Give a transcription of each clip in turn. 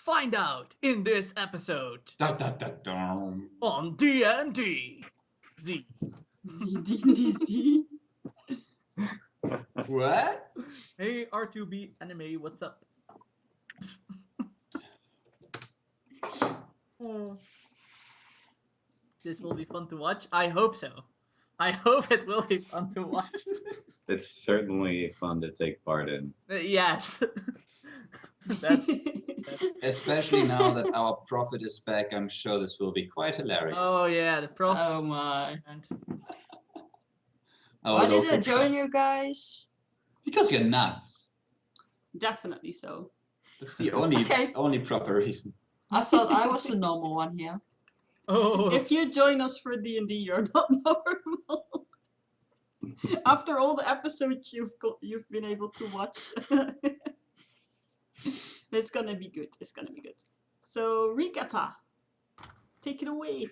Find out in this episode Da, da, da, da. on D&D Z. DDC. What? Hey R2B anime, what's up? This will be fun to watch. I hope so. I hope it will be fun to watch. It's certainly fun to take part in. Yes. that's Especially now that our prophet is back, I'm sure this will be quite hilarious. Oh yeah, the prof. Oh my. Our Why did local I join pro- you guys? Because you're nuts. Definitely so. That's the only Okay. only proper reason. I thought I was the normal one here. Oh. If you join us for D&D, you're not normal. After all the episodes you've been able to watch. It's gonna be good. It's gonna be good. So, Rigata, take it away.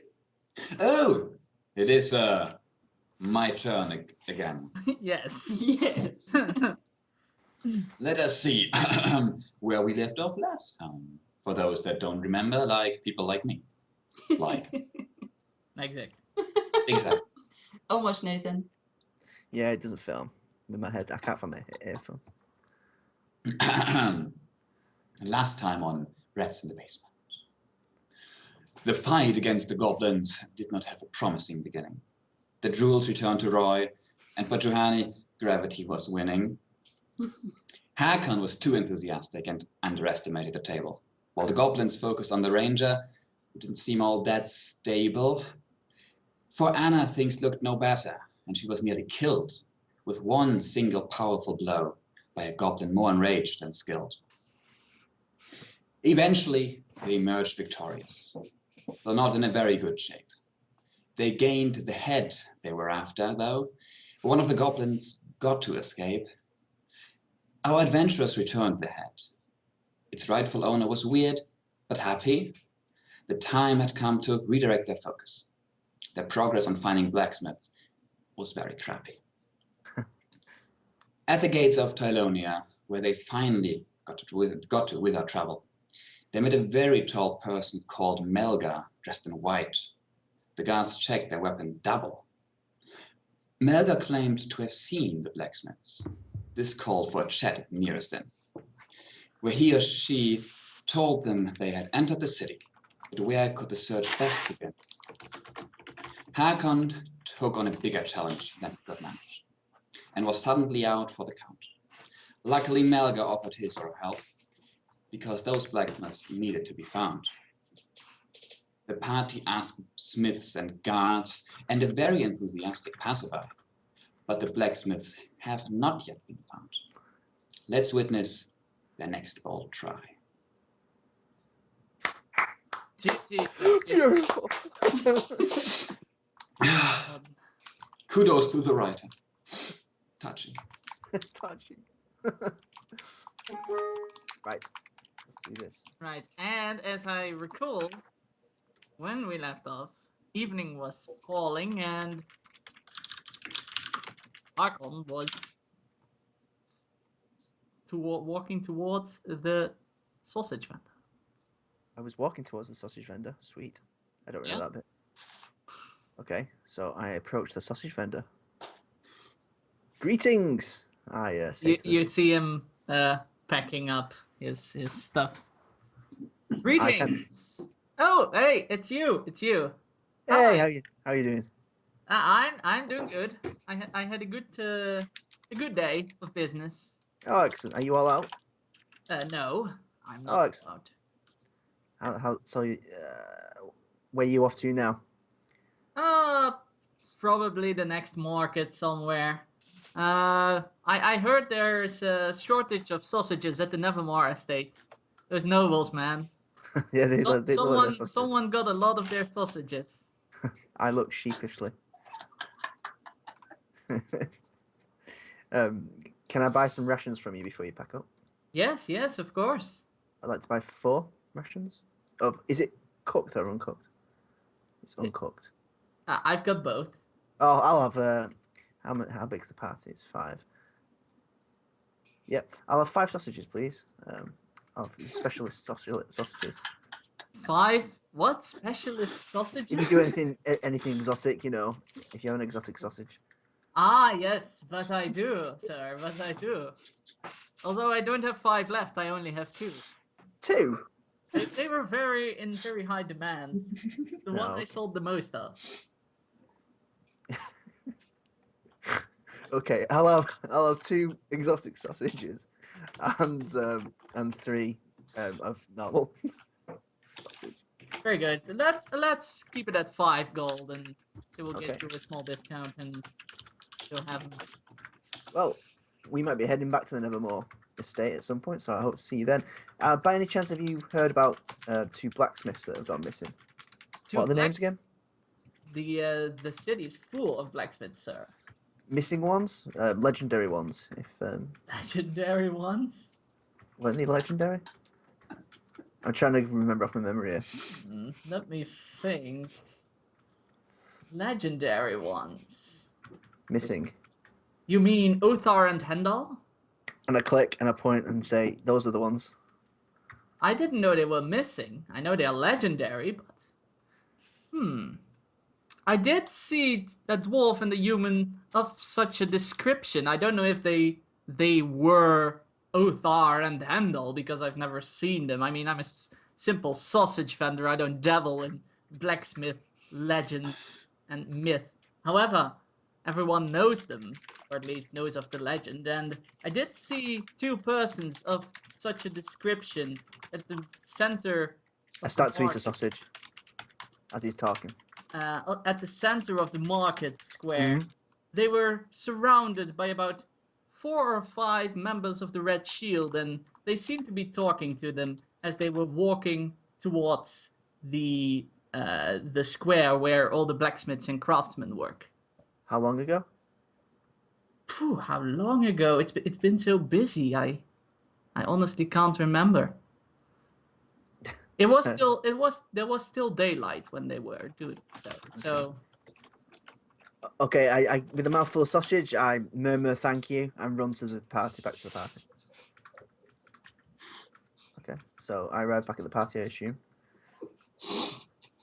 Oh! It is my turn again. Yes. Yes. Let us see where we left off last time. For those that don't remember, like people like me. Like, Exactly. exactly. Almost, Nathan. Yeah, it doesn't film with my head. I can't find my earphone. Last time on Rats in the Basement. The fight against the goblins did not have a promising beginning. The jewels returned to Roy, and for Johanny, gravity was winning. Hakon was too enthusiastic and underestimated the table, while the goblins focused on the ranger, who didn't seem all that stable. For Anna, things looked no better, and she was nearly killed with one single powerful blow by a goblin more enraged than skilled. Eventually, they emerged victorious, though not in a very good shape. They gained the head they were after, though. One of the goblins got to escape. Our adventurers returned the head. Its rightful owner was weird, but happy. The time had come to redirect their focus. Their progress on finding blacksmiths was very crappy. At the gates of Tylonia, where they finally got to without trouble, they met a very tall person called Melga, dressed in white. The guards checked their weapon double. Melga claimed to have seen the blacksmiths. This called for a chat nearest them, where he or she told them they had entered the city, but where could the search best begin? Hakon took on a bigger challenge than he could manage, and was suddenly out for the count. Luckily, Melga offered his or her help, because those blacksmiths needed to be found. The party asked smiths and guards and a very enthusiastic passerby, but the blacksmiths have not yet been found. Let's witness their next bold try. Beautiful. Kudos to the writer. Touching. Touching. Right. Let's do this. Right, and as I recall, when we left off, evening was falling and Hakon was walking towards the sausage vendor. I was walking towards the sausage vendor. Sweet. I don't know Yeah. that bit. Okay, so I approach the sausage vendor. Greetings. Ah, yes. You see him packing up his stuff. Greetings. Oh, hey, it's you. It's you. Hey, Hi. how you doing? I'm doing good. I had a good day of business. Oh, excellent. Are you all out? No, I'm Oh, not excellent. allowed. How? So, where are you off to now? Probably the next market somewhere. I heard there's a shortage of sausages at the Nevermore estate. Those nobles, man. Yeah, they look their Someone sausages. got a lot of their sausages. I look sheepishly. Can I buy some rations from you before you pack up? Yes, of course. I'd like to buy 4 rations. Is it cooked or uncooked? It's uncooked. I've got both. Oh, I'll have how big's the party? It's 5. Yep, I'll have 5 sausages, please. of specialist sausages. 5 what? Specialist If sausages? you do anything exotic, you know, if you have an exotic sausage. Ah, yes, but I do, sir, but I do. Although I don't have 5 left, I only have 2. 2. They were in very high demand. It's the one I okay. sold the most of. Okay, I'll have 2 exotic sausages, and 3 of normal. Very good. Let's keep it at 5 gold, and it will Okay. get you a small discount, and you'll have them. Well, we might be heading back to the Nevermore estate at some point, so I hope to see you then. By any chance, have you heard about 2 blacksmiths that have gone missing? What are the names again? The city is full of blacksmiths, sir. Missing ones, legendary ones. If Legendary ones. weren't they legendary? I'm trying to remember off my memory here. Let me think. Legendary ones. Missing. You mean Othar and Hendal? And I click and I point and say, those are the ones. I didn't know they were missing. I know they are legendary, but... I did see a dwarf and a human of such a description. I don't know if they were Othar and Hendal, because I've never seen them. I mean, I'm a simple sausage vendor. I don't dabble in blacksmith, legends, and myth. However, everyone knows them, or at least knows of the legend, and I did see 2 persons of such a description at the center I of start the to eat a market. sausage as he's talking. At the center of the market square. Mhm. They were surrounded by about 4 or 5 members of the Red Shield, and they seemed to be talking to them as they were walking towards the square where all the blacksmiths and craftsmen work. How long ago? Phew, how long ago? It's been so busy. I honestly can't remember. It was there was still daylight when they were doing so. So Okay, I with a mouthful of sausage, I murmur thank you and run to the party, back to the party. Okay, so I arrive back at the party, I assume.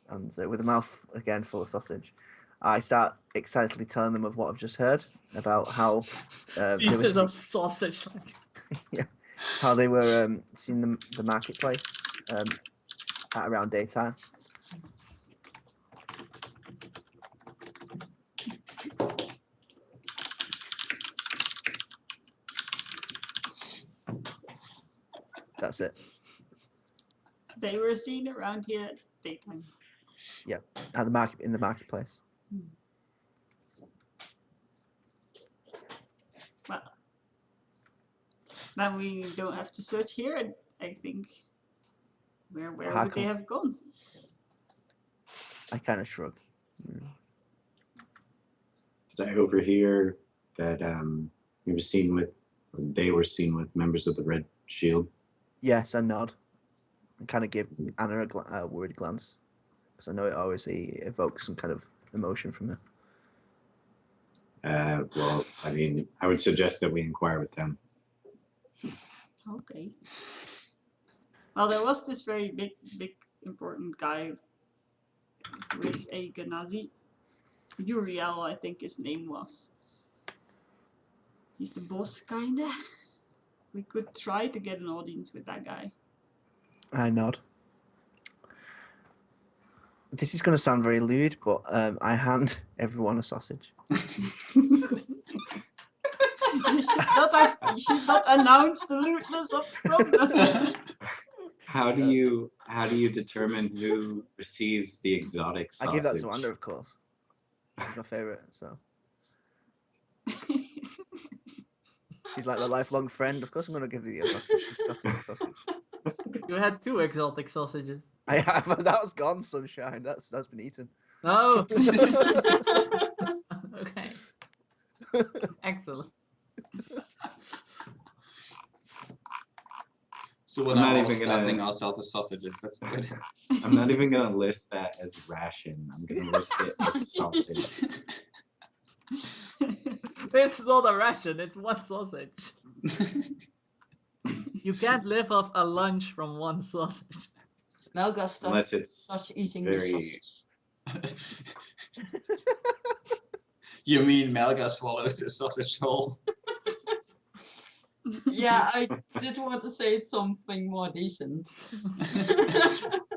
And with a mouth again full of sausage, I start excitedly telling them of what I've just heard about how pieces of sausage. how they were seeing the marketplace at around daytime. That's it. They were seen around here at daytime. Yeah, at the market, in the marketplace. Well, then we don't have to search here, I think. Where How would they come? have gone? I kind of shrug. Did I overhear that he was seen with, or they were seen with members of the Red Shield? Yes, I nod. And kind of give Anna a worried glance, because I know it always evokes some kind of emotion from her. Well, I mean, I would suggest that we inquire with them. Okay. Well, there was this very big, important guy who is a Ganazi. Uriel, I think his name was. He's the boss, kinda. We could try to get an audience with that guy. I nod. This is going to sound very lewd, but I hand everyone a sausage. You should not announce the lewdness up front. How do you determine who receives the exotic sausage? I give that to Anna, of course. It's my favorite, so. She's like the lifelong friend. Of course, I'm going to give you a sausage. You had 2 exotic sausages. I have. That was gone, sunshine. That's been eaten. No. Okay. Excellent. So we're I'm not now all even gonna- stuffing ourselves with sausages. That's good. I'm not even gonna list that as ration. I'm gonna list it as sausage. It's not a ration. It's 1 sausage. You can't live off a lunch from one sausage. Melga starts Unless it's eating the very sausage. You mean Melga swallows the sausage whole? Yeah, I did want to say something more decent.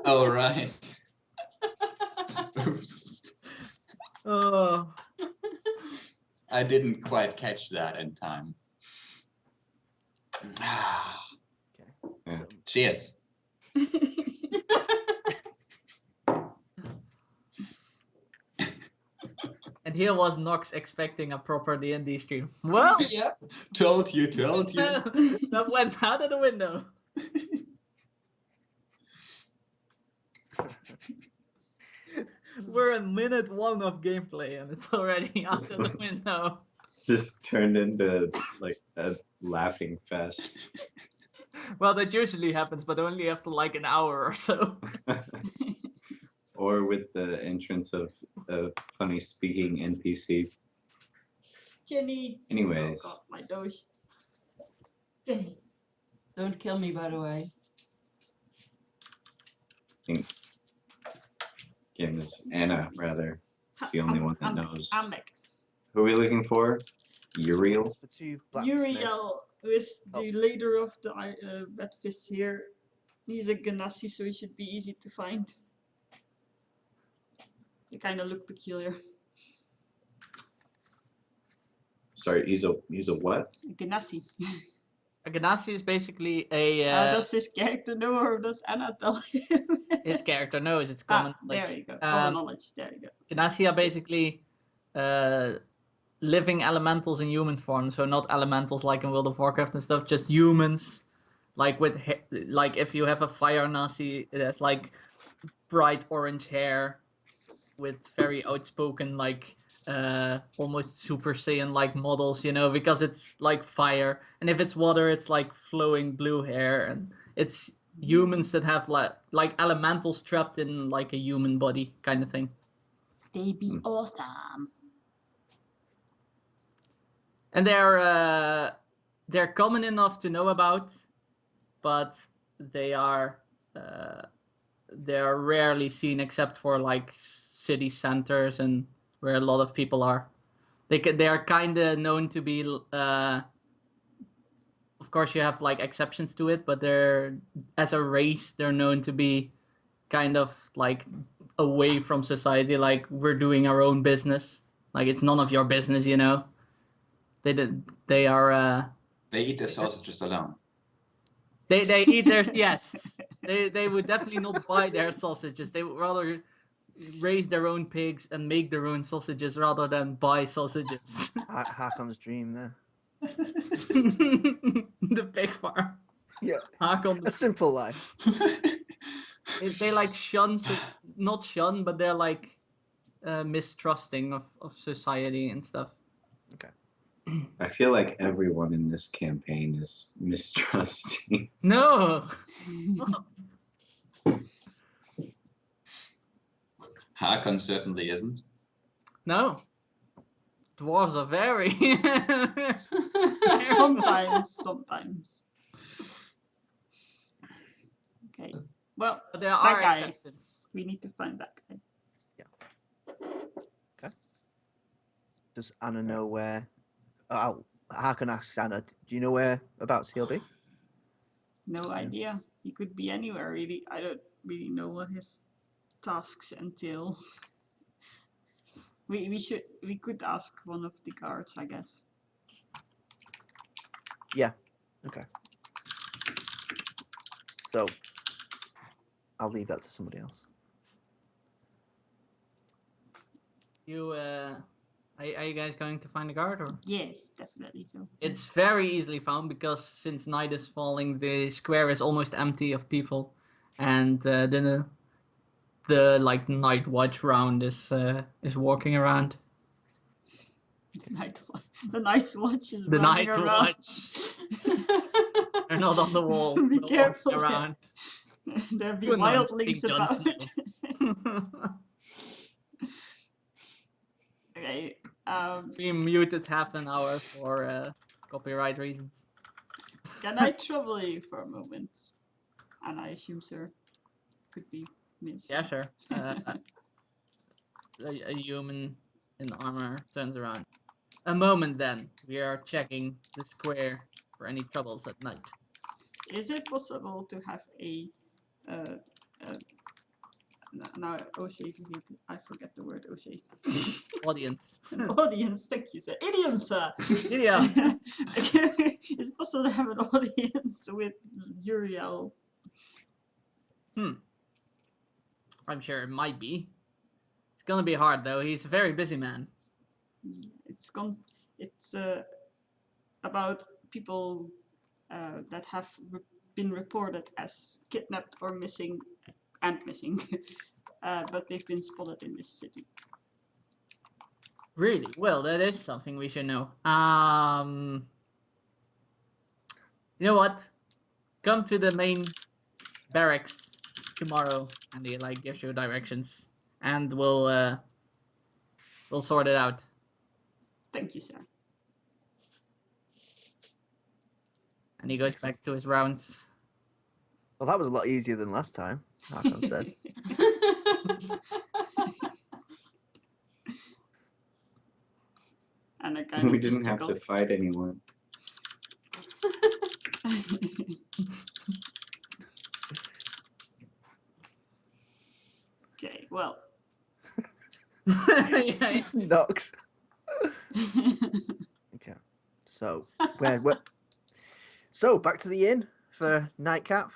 Oh, right. Oops. Oh. I didn't quite catch that in time. Okay. Yeah. So, Cheers. And here was Nox expecting a proper D&D stream. Well, Yep. Told you, told you. that went out of the window. We're in minute 1 of gameplay and it's already out of the window. just turned into like a laughing fest. Well, that usually happens, but only after like an hour or so. Or with the entrance of a funny speaking NPC. Jenny. Anyways, Oh god, my nose. Jenny. Don't kill me, by the way. I think again, is Anna rather. It's the only one that I'm back, knows. I'm back. Who are we looking for? Uriel? it's the two blacksmiths. Uriel, who is the leader of the Red Fists here. He's a Ganassi, so he should be easy to find. They kind of look peculiar. Sorry, he's a what? Ganassi. A Ganassi is basically a... Does his character know or does Anna tell him? his character knows, it's common. There you go. Common knowledge. There you go. Ganassi are basically living elementals in human form, so not elementals like in World of Warcraft and stuff, just humans. Like with like if you have a fire Nasi, it has like bright orange hair with very outspoken like almost Super Saiyan like models, you know, because it's like fire, and if it's water, it's like flowing blue hair, and it's humans that have like elementals trapped in like a human body kind of thing. They be awesome. And they're common enough to know about, but they're rarely seen except for like city centers and where a lot of people are. They are kind of known to be. Of course, you have like exceptions to it, but they're as a race they're known to be kind of like away from society. Like we're doing our own business. Like it's none of your business, you know. They are. They eat their sausages alone. They eat their yes. They would definitely not buy their sausages. They would rather raise their own pigs and make their own sausages rather than buy sausages. Hakon's dream there. The pig farm. Yeah. Hakon. A simple life. They like shun, not shun, but they're like mistrusting of society and stuff. Okay. I feel like everyone in this campaign is mistrusting. No. Hakon certainly isn't. No. Dwarves are very. Sometimes. Okay. Well, But there that are guy. exceptions. We need to find that guy. Does Anna know where? Hakon asks Anna, do you know whereabouts he'll be? No idea. He could be anywhere really. I don't really know what his tasks entail. We could ask one of the guards, I guess. Yeah. Okay. So I'll leave that to somebody else. You are you guys going to find a guard or? Yes, definitely so. It's very easily found because since night is falling, the square is almost empty of people, and the like night watch round is walking around. The night watch is The running night around. watch. They're not on the wall. Be they're careful, walking around. There'll be Good night, wildlings King Jon about it. Snow. Okay. Stream muted half an hour for copyright reasons. Can I trouble you for a moment? And I assume, sir, could be Miss. Yeah, sure. A human in armor turns around. A moment then. We are checking the square for any troubles at night. Is it possible to have a uh, uh, now OC, I forget the word OC. Audience. An audience, thank you, sir. Idiom, sir. Idiom. Is it possible to have an audience with Uriel? I'm sure it might be. It's gonna be hard though. He's a very busy man. It's about people that have been reported as kidnapped or missing, but they've been spotted in this city. Really? Well, that is something we should know. You know what? Come to the main barracks tomorrow, and he like gives you directions, and we'll sort it out. Thank you, sir. And he goes back to his rounds. Well, that was a lot easier than last time, Hakon said. And I kind We of just didn't have to chuckles. fight anyone. Okay, well. Yeah, it's- Knocks. Okay. So so back to the inn for nightcap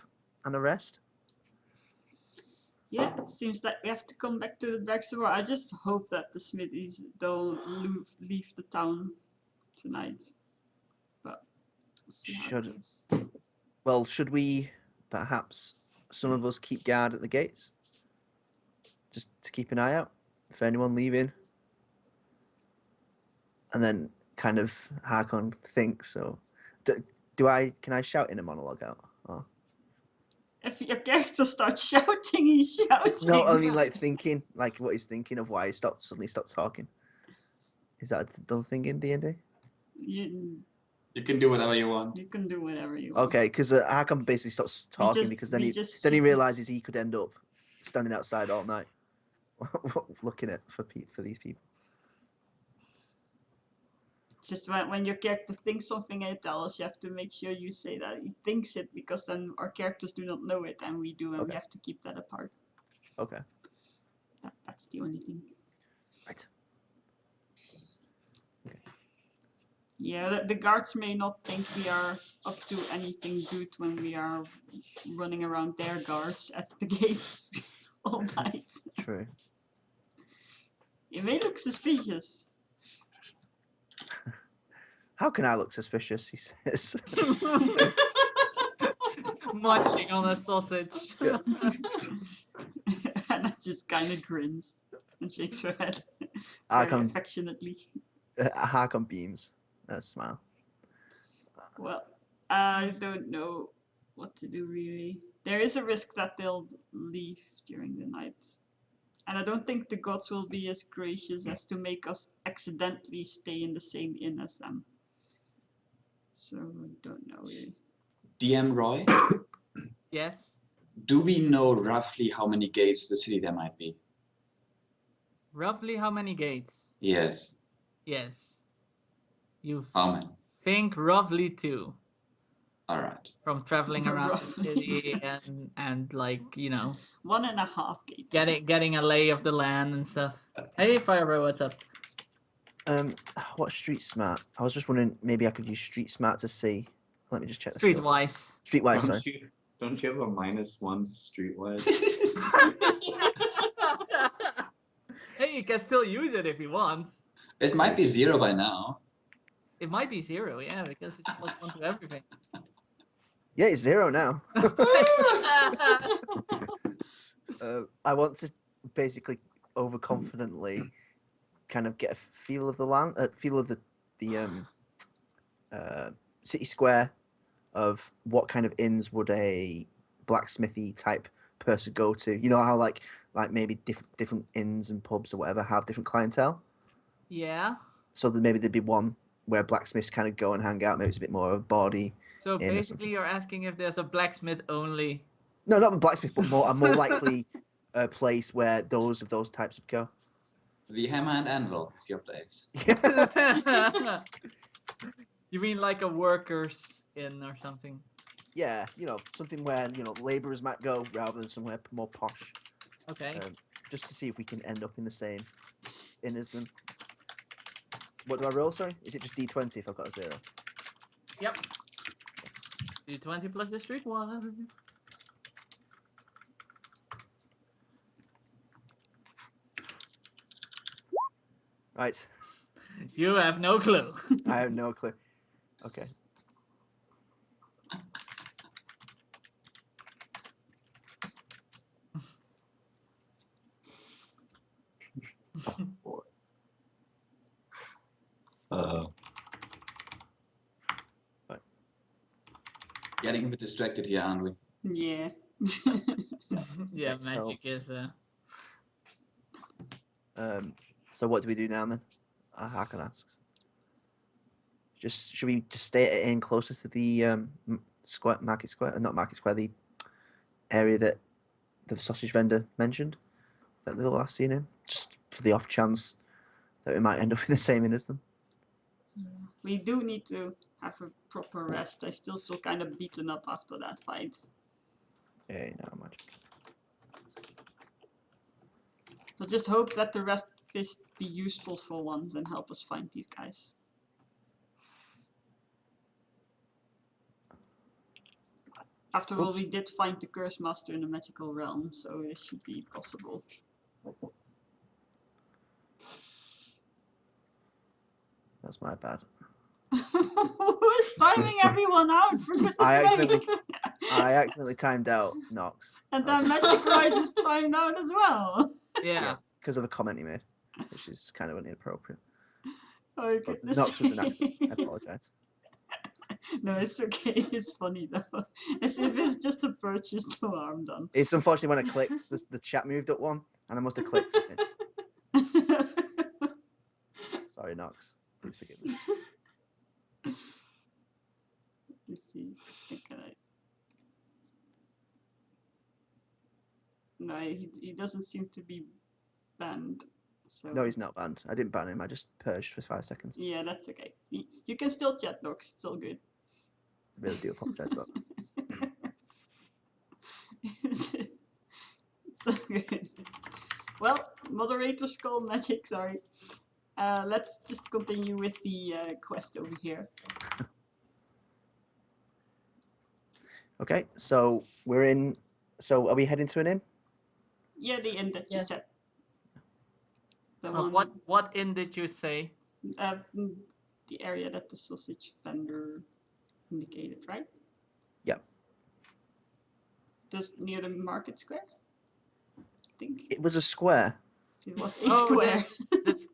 and a rest. Yeah, it seems that we have to come back to the barracks tomorrow. I just hope that the Smithies don't leave the town tonight. But we'll see how it goes. Well, should we perhaps some of us keep guard at the gates? Just to keep an eye out for anyone leaving. And then kind of Hakon thinks so. Can I shout in a monologue out? Or? If your character starts shouting, he's shouting. No, I mean like thinking, like what he's thinking of why he suddenly stopped talking. Is that a done thing in D&D? You can do whatever you want. You can do whatever you want. Okay, because Hakon basically stops talking because then he realizes he could end up standing outside all night, looking at for these people. Just when your character thinks something and it tells us, you have to make sure you say that he thinks it, because then our characters do not know it and we do, and we have to keep that apart. Okay. That's the only thing. Right. Okay. Yeah, the guards may not think we are up to anything good when we are running around their guards at the gates all night. True. It may look suspicious. How can I look suspicious? He says. munching on a sausage. Yeah. Anna just kind of grins and shakes her head very affectionately. Hakon beams. A smile. Well, I don't know what to do really. There is a risk that they'll leave during the night. And I don't think the gods will be as gracious as to make us accidentally stay in the same inn as them. So I don't know really. DM Roy, Yes. do we know roughly how many gates to the city there might be? Roughly how many gates? Yes. Yes. You How many? think roughly 2 All right. from traveling around the Roughly city 2. and like, you know, 1.5 gates. getting a lay of the land and stuff. Hey, Firebro, what's up? What street smart? I was just wondering, maybe I could use street smart to see. Let me just check the skill. Streetwise. Streetwise, sorry. Don't you have a -1 to streetwise? Hey, you can still use it if you want. It might be 0 by now. It might be 0, yeah, because it's +1 to everything. Yeah, it's 0 now. I want to basically overconfidently kind of get a feel of the land, feel of the city square, of what kind of inns would a blacksmithy type person go to. You know how like maybe different inns and pubs or whatever have different clientele. Yeah. So that maybe there'd be one where blacksmiths kind of go and hang out. Maybe it's a bit more of a bawdy So innocent. basically, you're asking if there's a blacksmith only. No, not a blacksmith, but a more likely place where those types would go. The hammer and anvil is your place. You mean like a workers' inn or something? Yeah, something where laborers might go rather than somewhere more posh. Okay. Just to see if we can end up in the same inn as them. What do I roll? Sorry, is it just D20 if I've got a 0? Yep. D20 plus the street one. Right. You have no clue. I have no clue. Okay. Getting a bit distracted here, aren't we? Yeah. Yeah, Okay, so- magic is. So what do we do now then? Hakan asks. Should we just stay in closer to the square, market square, not market square, the area that the sausage vendor mentioned that they were last seen in, just for the off chance that we might end up in the same inn as them. We do need to have a proper rest. I still feel kind of beaten up after that fight. Yeah, no magic. I'll just hope that the rest fist be useful for once and help us find these guys. After all, Oops. we did find the Curse Master in the magical realm, so this should be possible. That's my bad. Who is timing everyone out, for goodness I sake? accidentally timed out Nox. And then Magic Rise is timed out as well. Yeah. Because of a comment he made, which is kind of inappropriate. Oh, But goodness Nox was an sake. accident. I apologise. No, it's okay. It's funny though. As if it's just a purchase, no harm done. It's unfortunately when I clicked, the chat moved up one, and I must have clicked it. Sorry, Nox. Please forgive me. Let's see. Can I... No, he doesn't seem to be banned. So No, he's not banned. I didn't ban him. I just purged for 5 seconds. yeah, that's okay. You can still chat, Nox. It's all good. I really do apologise about that. It's so good. Well, moderator skull magic, sorry. Let's just continue with the quest over here. Okay, so we're in. So are we heading to an inn? Yeah, the inn that you Yes. said. The one, What inn did you say? the area that the sausage vendor indicated, right? Yeah. Just near the market square? I think It was a square. it was a Oh, square.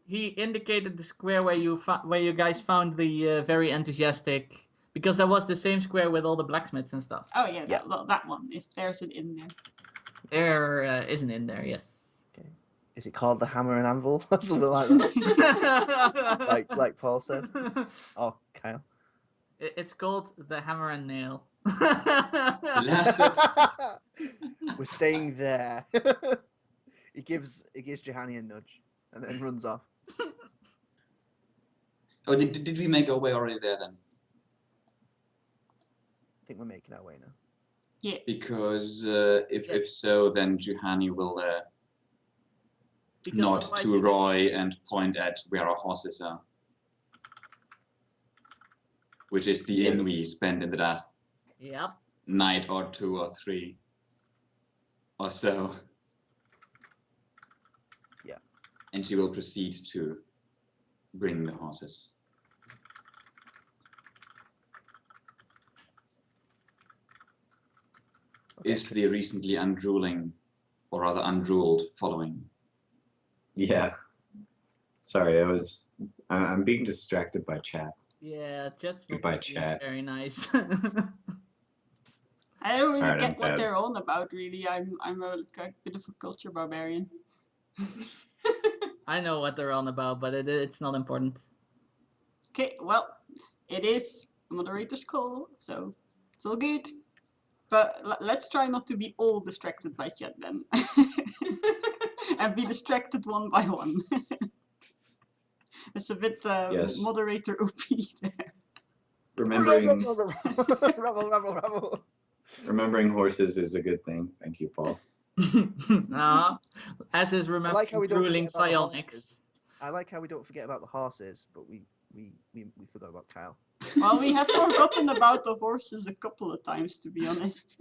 He indicated the square where you guys found the very enthusiastic, because that was the same square with all the blacksmiths and stuff. Oh yeah, Yeah. that one. If there's an inn there. There isn't in there, yes. Is it called the Hammer and Anvil? Something like that. like Paul said. Oh, Kyle. It's called the Hammer and Nail. Blasted. We're staying there. He gives Johanny a nudge and then runs off. Oh, did we make our way already there then? I think we're making our way now. Yeah. Because if so, then Juhani will Because nod otherwise to you- Roy and point at where our horses are. Which is the inn Yes. we spent in the last Yep. night or 2 or 3 or so. Yeah. And she will proceed to bring the horses. Okay. Is the recently undruling, or rather undruled, following? Yeah. Sorry, I'm being distracted by chat. Yeah, chat's not Goodbye, being chat. very nice. I don't really Alright, I'm get what dead. they're on about, really. I'm a bit of a culture barbarian. I know what they're on about, but it's not important. Okay, well, it is moderator's call, so it's all good. But let's try not to be all distracted by chat then. And be distracted one by one. It's a bit Yes. moderator OP there. Remembering Rebel. remembering horses is a good thing. Thank you, Paul. As is I remembering like how we don't drooling forget about the psionics. horses. I like how we don't forget about the horses, but we forgot about Kyle. Well, we have forgotten about the horses a couple of times, to be honest.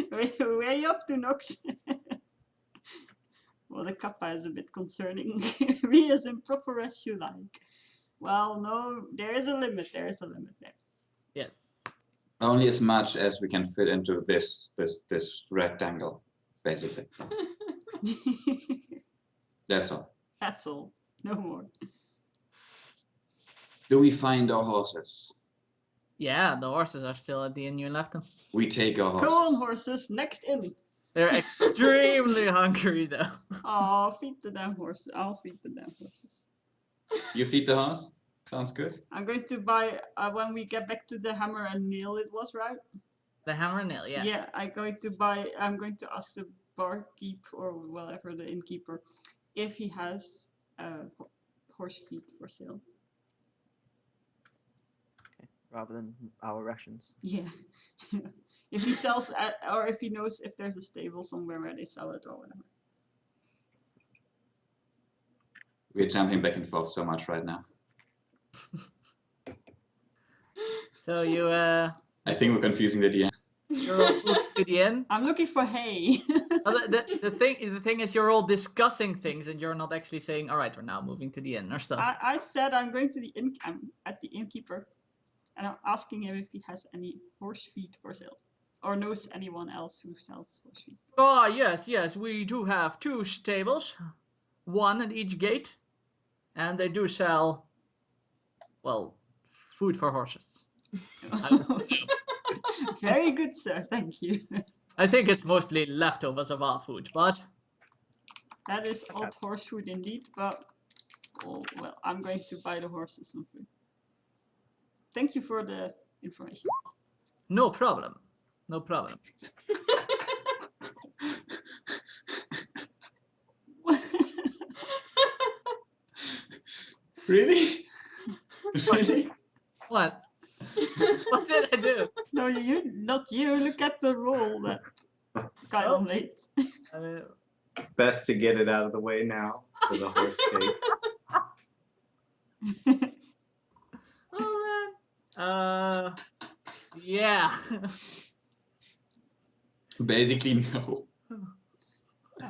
Where are you off to, Nox? Well, the kappa is a bit concerning. Be as improper as you like. Well, no, there is a limit. There is a limit there. Yes. Only as much as we can fit into this rectangle, basically. That's all. That's all. No more. Do we find our horses? Yeah, the horses are still at the inn you left them. We take our horses. Go on, horses. Next in. They're extremely hungry though. Oh, feed the damn horses. I'll feed the damn horses. You feed the horse? Sounds good. I'm going to buy, when we get back to the hammer and nail, it was, right? The hammer and nail, yes. Yeah, I'm going to ask the barkeep or whatever, the innkeeper, if he has horse feed for sale. Rather than our rations. Yeah. If he sells or if he knows if there's a stable somewhere where they sell it or whatever. We're jumping back and forth so much right now. So you I think we're confusing the DM. you're all moved to the inn. I'm looking for hay. Well, the thing is you're all discussing things and you're not actually saying, all right, we're now moving to the inn or stuff. I said I'm going to I'm at the innkeeper, and I'm asking him if he has any horse feed for sale, or knows anyone else who sells horse feed. Oh, yes, we do have 2 stables, 1 at each gate, and they do sell, well, food for horses. I would assume. Very good, sir. Thank you. I think it's mostly leftovers of our food, but That is odd horse food indeed, but oh, well, I'm going to buy the horses some food. Thank you for the information. no problem. No problem. Really? Really? What? What did I do? No, not you. Look at the roll that Kyle made. Best to get it out of the way now for the horse cake. Oh man. Yeah. Basically, no.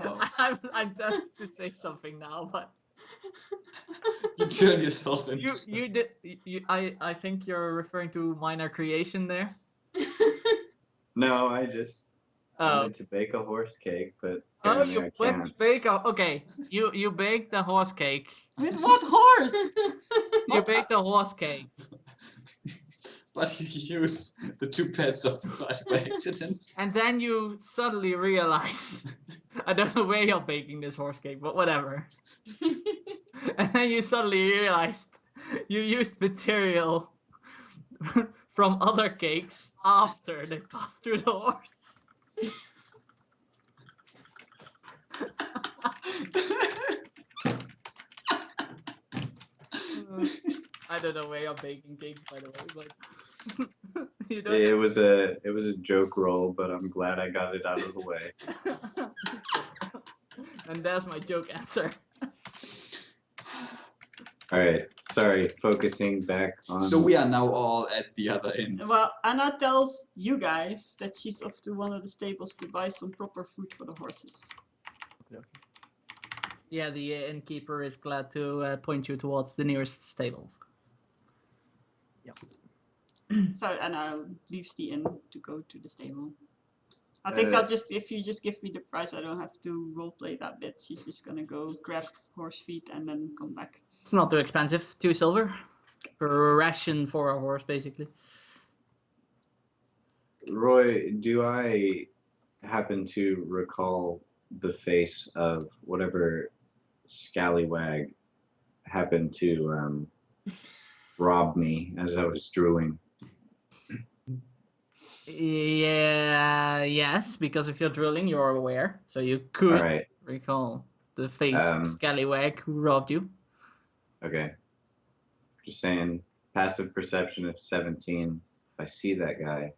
Oh. I'm tempted to say something now, but You turn yourself into. I think you're referring to minor creation there. No, I just Oh. wanted to bake a horse cake, but Oh, apparently you I went to can't. bake a okay. You baked the horse cake. With what horse? You baked the horse cake. But you use the 2 pets of the horse by accident. And then you suddenly realize, I don't know where you're baking this horse cake, but whatever. And then you suddenly realized you used material from other cakes after they passed through the horse. I don't know where you're baking cakes, by the way, but you don't. It was a joke roll, but I'm glad I got it out of the way. And that's my joke answer. All right, sorry. Focusing back on. So we are now all at the other end. Well, Anna tells you guys that she's off to one of the stables to buy some proper food for the horses. Yeah, the innkeeper is glad to point you towards the nearest stable. So Anna leaves the inn to go to the stable. I think if you just give me the price, I don't have to roleplay that bit. She's just gonna go grab horse feed and then come back. It's not too expensive, 2 silver. Per ration for a horse, basically. Roy, do I happen to recall the face of whatever scallywag happened to rob me as I was drooling. Yeah, yes, because if you're drilling, you're aware, so you could Alright. recall the face of the scallywag who robbed you. Okay. Just saying, passive perception of 17. If I see that guy,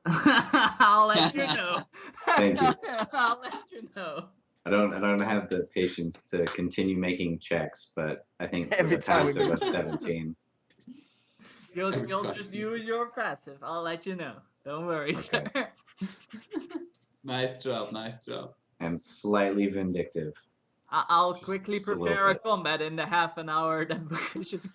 I'll let you know. Thank you. I'll let you know. I don't have the patience to continue making checks, but I think Every with a time we passive of mention- 17. You'll just use your passive. I'll let you know. Don't worry, sir. Nice job, nice job. I'm slightly vindictive. I'll Just- quickly just a little prepare a bit. combat in the half an hour that Bookish is.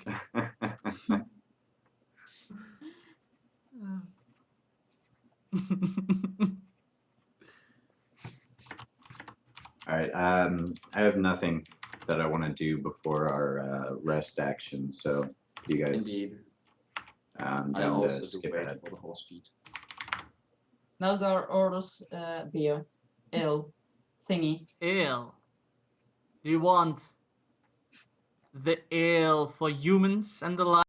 All right. I have nothing that I want to do before our rest action, so you guys Indeed. down I to also do skip wait ahead. for the horse feet. Melgar orders beer, ale, thingy. Ale. Do you want the ale for humans and the like?